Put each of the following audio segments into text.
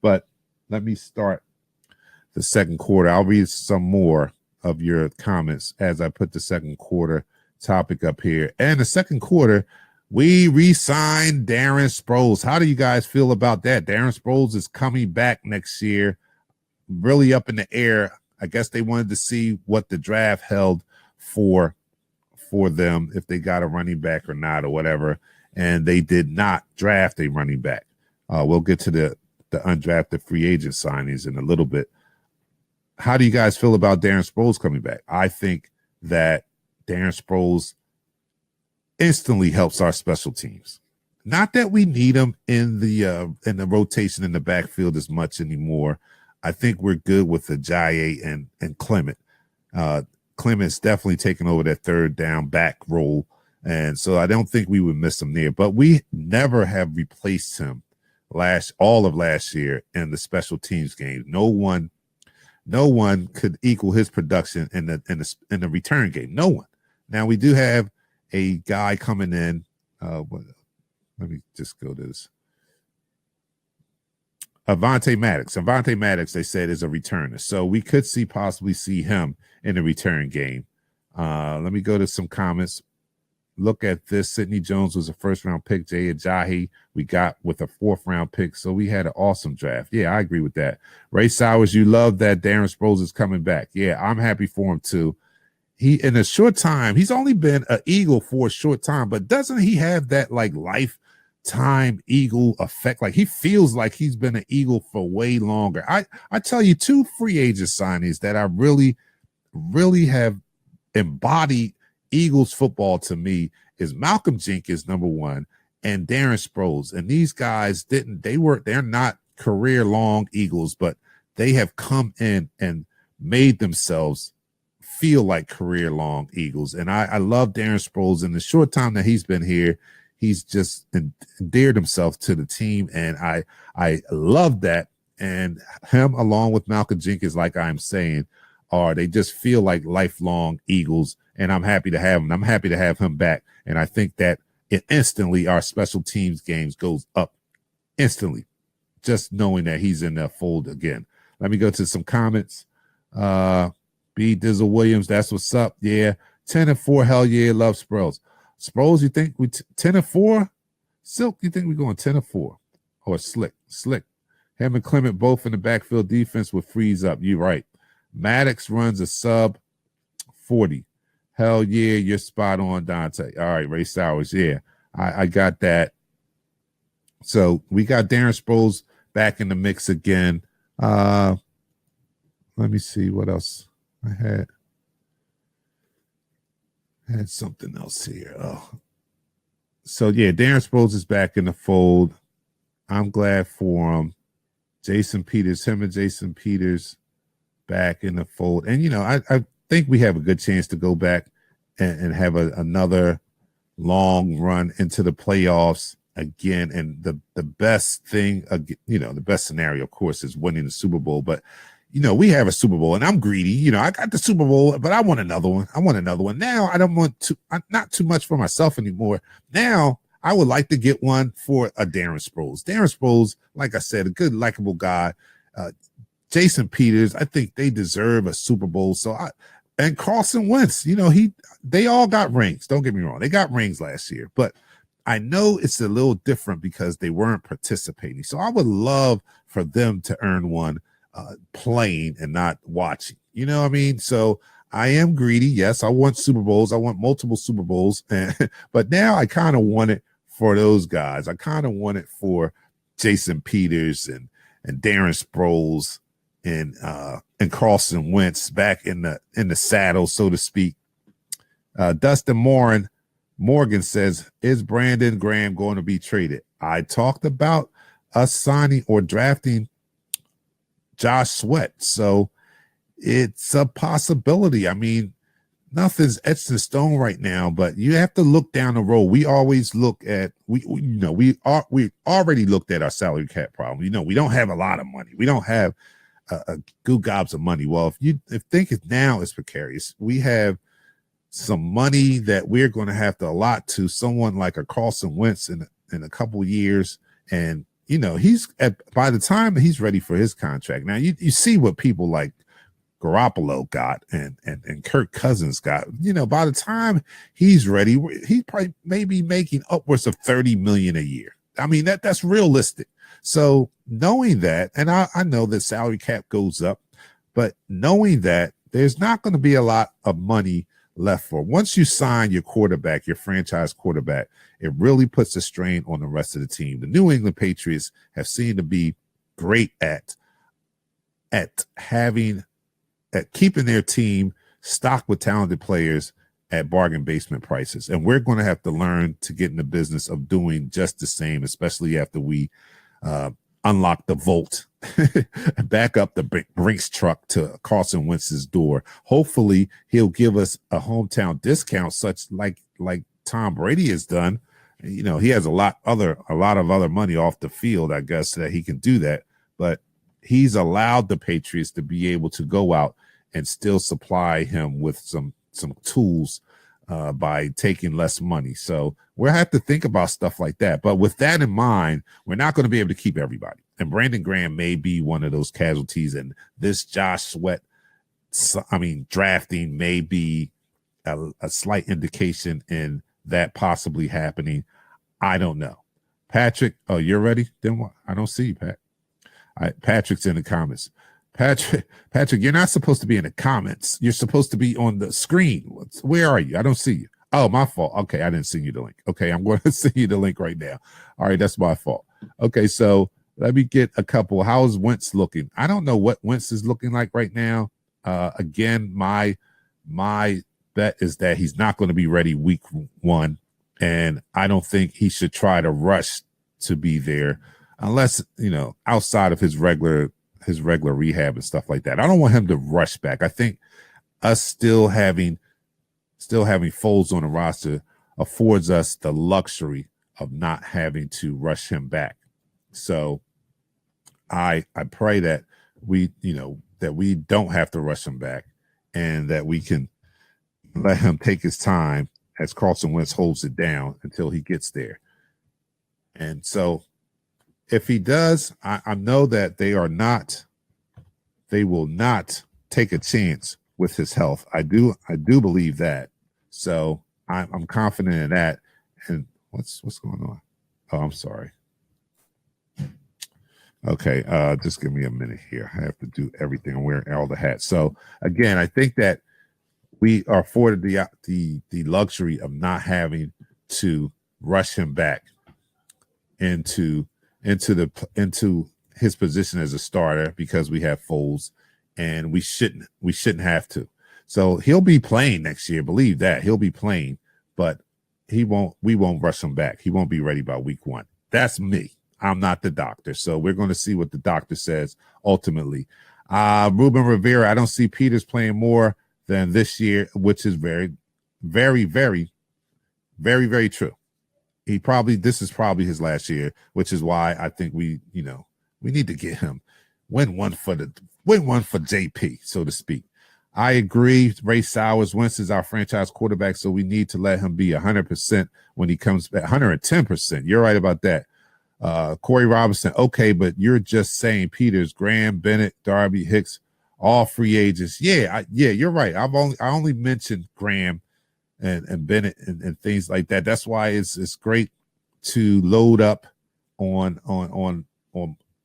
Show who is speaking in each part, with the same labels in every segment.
Speaker 1: But let me start the second quarter. I'll read some more of your comments as I put the second quarter topic up here. And the second quarter, we re-signed Darren Sproles. How do you guys feel about that? Darren Sproles is coming back next year, really up in the air. I guess they wanted to see what the draft held for them, if they got a running back or not or whatever. And they did not draft a running back. We'll get to the undrafted free agent signings in a little bit. How do you guys feel about Darren Sproles coming back? I think that Darren Sproles instantly helps our special teams. Not that we need him in the rotation in the backfield as much anymore. I think we're good with Ajayi and Clement. Clement's definitely taking over that third down back role, and so I don't think we would miss him there. But we never have replaced him all of last year in the special teams game. No one could equal his production in the return game. No one. Now we do have a guy coming in. Let me just go to this. Avonte Maddox, they said, is a returner. So we could possibly see him in the return game. Let me go to some comments. Look at this. Sidney Jones was a first-round pick. Jay Ajayi we got with a fourth-round pick. So we had an awesome draft. Yeah, I agree with that. Ray Sowers, you love that Darren Sproles is coming back. Yeah, I'm happy for him too. He, in a short time, he's only been an Eagle for a short time, but doesn't he have that like lifetime Eagle effect? Like he feels like he's been an Eagle for way longer. I tell you, two free agent signings that I really, really have embodied Eagles football to me is Malcolm Jenkins, number one, and Darren Sproles. And these guys they're not career long Eagles, but they have come in and made themselves feel like career long Eagles. And I love Darren Sproles. In the short time that he's been here, he's just endeared himself to the team. And I love that. And him along with Malcolm Jenkins, like I'm saying, they just feel like lifelong Eagles. And I'm happy to have him. I'm happy to have him back. And I think that instantly our special teams games goes up instantly, just knowing that he's in that fold again. Let me go to some comments. B. Dizzle Williams, that's what's up. Yeah. 10-4, hell yeah, love Sproles. Sproles, you think we 10-4? Silk, you think we're going 10-4? Or Slick. Him and Clement both in the backfield defense would freeze up. You're right. Maddox runs a sub 40. Hell yeah, you're spot on, Dante. All right, Ray Sowers. Yeah, I got that. So we got Darren Sproles back in the mix again. Let me see what else I had something else here. Oh. So yeah, Darren Sproles is back in the fold. I'm glad for him. Him and Jason Peters back in the fold. And, you know, I think we have a good chance to go back and have another long run into the playoffs again. And the best thing, the best scenario, of course, is winning the Super Bowl. But, you know, we have a Super Bowl, and I'm greedy. You know, I got the Super Bowl, but I want another one. Now I don't want not too much for myself anymore. Now I would like to get one for a Darren Sproles. Darren Sproles, like I said, a good, likable guy. Jason Peters, I think they deserve a Super Bowl. And Carson Wentz, you know, they all got rings. Don't get me wrong. They got rings last year, but I know it's a little different because they weren't participating. So I would love for them to earn one playing and not watching. You know what I mean? So I am greedy. Yes, I want Super Bowls. I want multiple Super Bowls. But now I kind of want it for those guys. I kind of want it for Jason Peters and Darren Sproles and Carson Wentz back in the saddle, so to speak. Dustin Morgan says, is Brandon Graham going to be traded? I talked about us signing or drafting Josh Sweat, so it's a possibility. I mean, nothing's etched in stone right now, but you have to look down the road. We always look at we already looked at our salary cap problem. You know, we don't have a lot of money. We don't have a good gobs of money. Well, if think it now is precarious, we have some money that we're going to have to allot to someone like a Carson Wentz in a couple of years, and he's by the time he's ready for his contract. Now you see what people like Garoppolo got and Kirk Cousins got. By the time he's ready, he probably may be making upwards of $30 million a year. I mean, that's realistic. So knowing that, and I know that salary cap goes up, but knowing that there's not going to be a lot of money left for once you sign your quarterback, your franchise quarterback, it really puts a strain on the rest of the team. The New England Patriots have seemed to be great at keeping their team stocked with talented players at bargain basement prices. And we're going to have to learn to get in the business of doing just the same, especially after we unlock the vault and back up the Brinks truck to Carson Wentz's door. Hopefully he'll give us a hometown discount, such like Tom Brady has done. He has a lot of other money off the field, I guess, that he can do that. But he's allowed the Patriots to be able to go out and still supply him with some tools by taking less money. So we'll have to think about stuff like that. But with that in mind, we're not going to be able to keep everybody. And Brandon Graham may be one of those casualties. And this Josh Sweat, drafting may be a slight indication in that possibly happening. I don't know. Patrick, oh, you're ready? Then what? I don't see you, Pat. Patrick's in the comments. Patrick, you're not supposed to be in the comments. You're supposed to be on the screen. Where are you? I don't see you. Oh, my fault. Okay, I didn't send you the link. Okay, I'm going to send you the link right now. All right, that's my fault. Okay, so let me get a couple. How's Wentz looking? I don't know what Wentz is looking like right now. Again, my bet is that he's not going to be ready week 1, and I don't think he should try to rush to be there unless, outside of his regular rehab and stuff like that. I don't want him to rush back. I think us still having Foles on the roster affords us the luxury of not having to rush him back. So I pray that we don't have to rush him back and that we can let him take his time as Carson Wentz holds it down until he gets there. And so if he does, I know that they will not take a chance with his health. I do believe that. So I'm confident in that. And what's going on? Oh, I'm sorry. Okay, just give me a minute here. I have to do everything. I'm wearing all the hats. So again, I think that we are afforded the luxury of not having to rush him back into his position as a starter because we have Foles, and we shouldn't have to. So he'll be playing next year. Believe that he'll be playing, but we won't rush him back. He won't be ready by week 1. That's me. I'm not the doctor. So we're going to see what the doctor says ultimately. Ruben Rivera, I don't see Peters playing more than this year, which is very, very, very, very, very true. This is probably his last year, which is why I think we need to get him win one for JP, so to speak. I agree. Ray Sowers, Wentz is our franchise quarterback, so we need to let him be 100% when he comes back. 110%. You're right about that. Corey Robinson, okay, but you're just saying Peters, Graham, Bennett, Darby, Hicks, all free agents. Yeah, you're right. I only mentioned Graham and Bennett and things like that. That's why it's great to load up on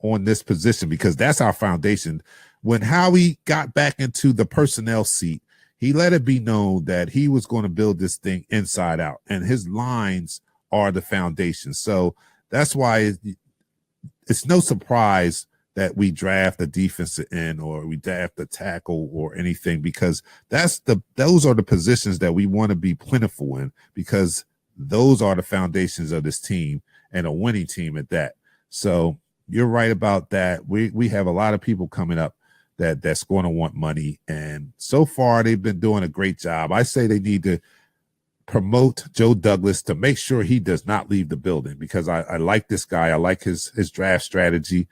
Speaker 1: this position, because that's our foundation. When Howie got back into the personnel seat, he let it be known that he was going to build this thing inside out, and his lines are the foundation. So that's why it's no surprise that we draft a defensive end or we draft a tackle or anything, because those are the positions that we want to be plentiful in, because those are the foundations of this team, and a winning team at that. So you're right about that. We have a lot of people coming up that's going to want money, and so far they've been doing a great job. I say they need to promote Joe Douglas to make sure he does not leave the building, because I like this guy. I like his draft strategy.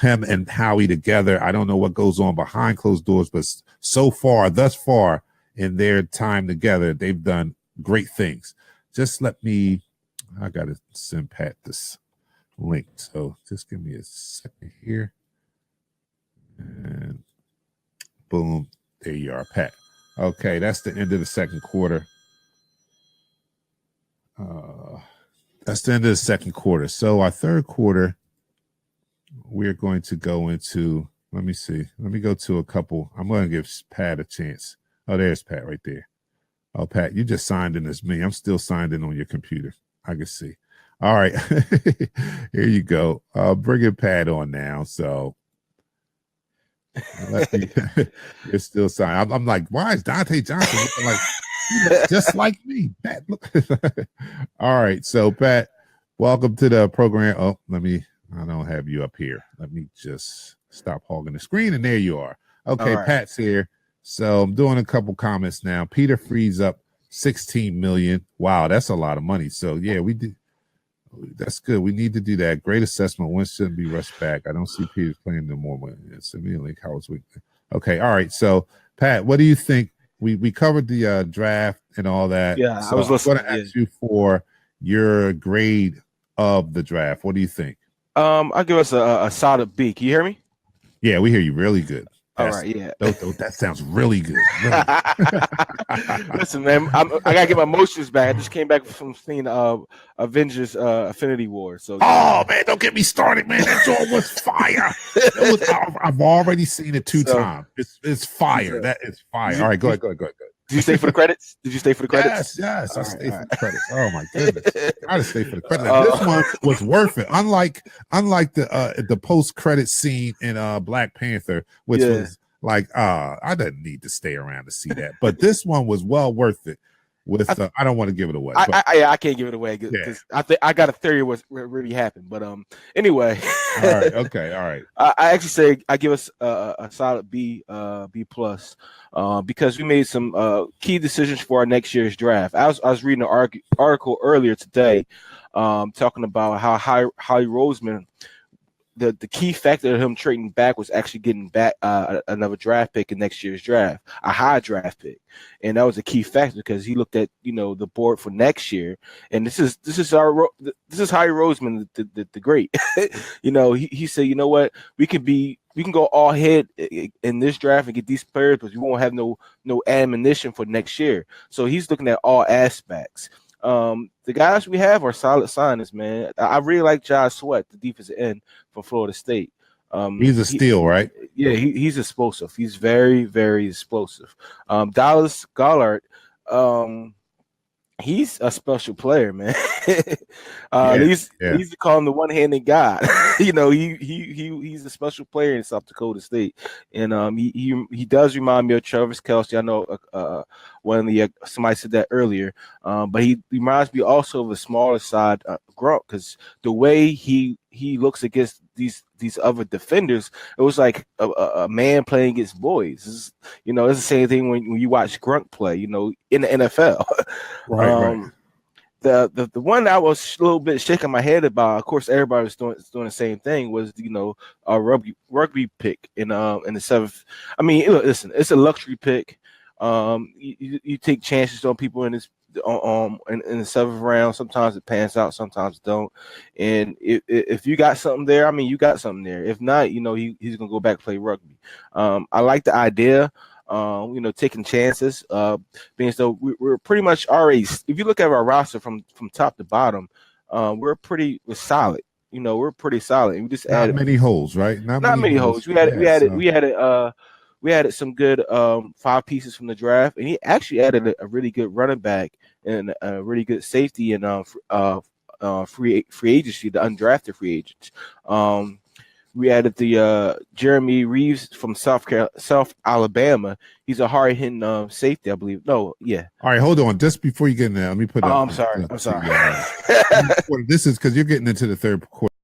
Speaker 1: Him and Howie together, I don't know what goes on behind closed doors, but thus far in their time together, they've done great things. I got to send Pat this linked. So just give me a second here. And boom, there you are, Pat. Okay, that's the end of the second quarter. That's the end of the second quarter. So our third quarter, we're going to go into, let me see. Let me go to a couple. I'm going to give Pat a chance. Oh, there's Pat right there. Oh, Pat, you just signed in as me. I'm still signed in on your computer. I can see. All right. Here you go. Bring it Pat on now. So you're still signed. I'm like, why is Dante Johnson looking like he looks just like me? Pat, look. All right. So, Pat, welcome to the program. Oh, I don't have you up here. Let me just stop hogging the screen. And there you are. Okay, right. Pat's here. So I'm doing a couple comments now. Peter frees up 16 million. Wow, that's a lot of money. So yeah, we did. That's good. We need to do that. Great assessment. One shouldn't be rushed back. I don't see Peter playing no more. It's immediately Howard's week. Okay, all right. So Pat, what do you think? We covered the draft and all that.
Speaker 2: Yeah,
Speaker 1: so
Speaker 2: I was listening.
Speaker 1: I'm going to ask you for your grade of the draft. What do you think?
Speaker 2: I'll give us a solid B. Can you hear me?
Speaker 1: Yeah, we hear you really good.
Speaker 2: All right, yeah.
Speaker 1: That sounds really good. Really good.
Speaker 2: Listen, man, I gotta get my emotions back. I just came back from seeing Avengers Infinity War. So
Speaker 1: man, don't get me started, man. That joint was fire. I've already seen it two times. It's fire. That is fire. All right, go ahead.
Speaker 2: Did you stay for the credits?
Speaker 1: Yes. I stayed for the credits. Oh my goodness, I gotta stay for the credits. This one was worth it. Unlike the post credit scene in Black Panther, which was like, I didn't need to stay around to see that. But this one was well worth it. I don't want to give it away.
Speaker 2: I can't give it away because I got a theory of what really happened. But anyway.
Speaker 1: All right. Okay. All right.
Speaker 2: I actually say I give us a solid B, B plus, because we made some key decisions for our next year's draft. I was reading an article earlier today, talking about how Howie Roseman, the key factor of him trading back was actually getting back another draft pick in next year's draft, a high draft pick, and that was a key factor because he looked at the board for next year, and this is Howie Roseman, the great. He said, you know what, we can go all ahead in this draft and get these players, but we won't have no ammunition for next year. So he's looking at all aspects. The guys we have are solid signings, man. I really like Josh Sweat, the defensive end from Florida State.
Speaker 1: He's a steal, right?
Speaker 2: Yeah, he's explosive. He's very, very explosive. Dallas Goddard, he's a special player, man. He's call him the one-handed God. He's a special player in South Dakota State, and he does remind me of Travis Kelce. I know somebody said that earlier, but he reminds me also of a smaller side Gronk, because the way he looks against these other defenders, it was like a man playing against boys. It's the same thing when you watch Gronk play, in the NFL.
Speaker 1: Right.
Speaker 2: The one I was a little bit shaking my head about, of course, everybody was doing the same thing, was a rugby pick in the seventh. I mean, listen, it's a luxury pick. You take chances on people in the seventh round. Sometimes it pans out, sometimes it don't. And if you got something there, I mean, you got something there. If not, he's gonna go back and play rugby. I like the idea. Taking chances, being so we're pretty much already. If you look at our roster from top to bottom, we're solid. We're pretty solid. We just added
Speaker 1: many holes, right? Not
Speaker 2: many holes. We added some good 5 pieces from the draft, and he actually added a really good running back and a really good safety and free agency, the undrafted free agents. We added the Jeremy Reeves from South Alabama. He's a hard-hitting safety, I believe. No, yeah.
Speaker 1: All right, hold on. Just before you get in there, let me put.
Speaker 2: I'm sorry.
Speaker 1: This is because you're getting into the third quarter.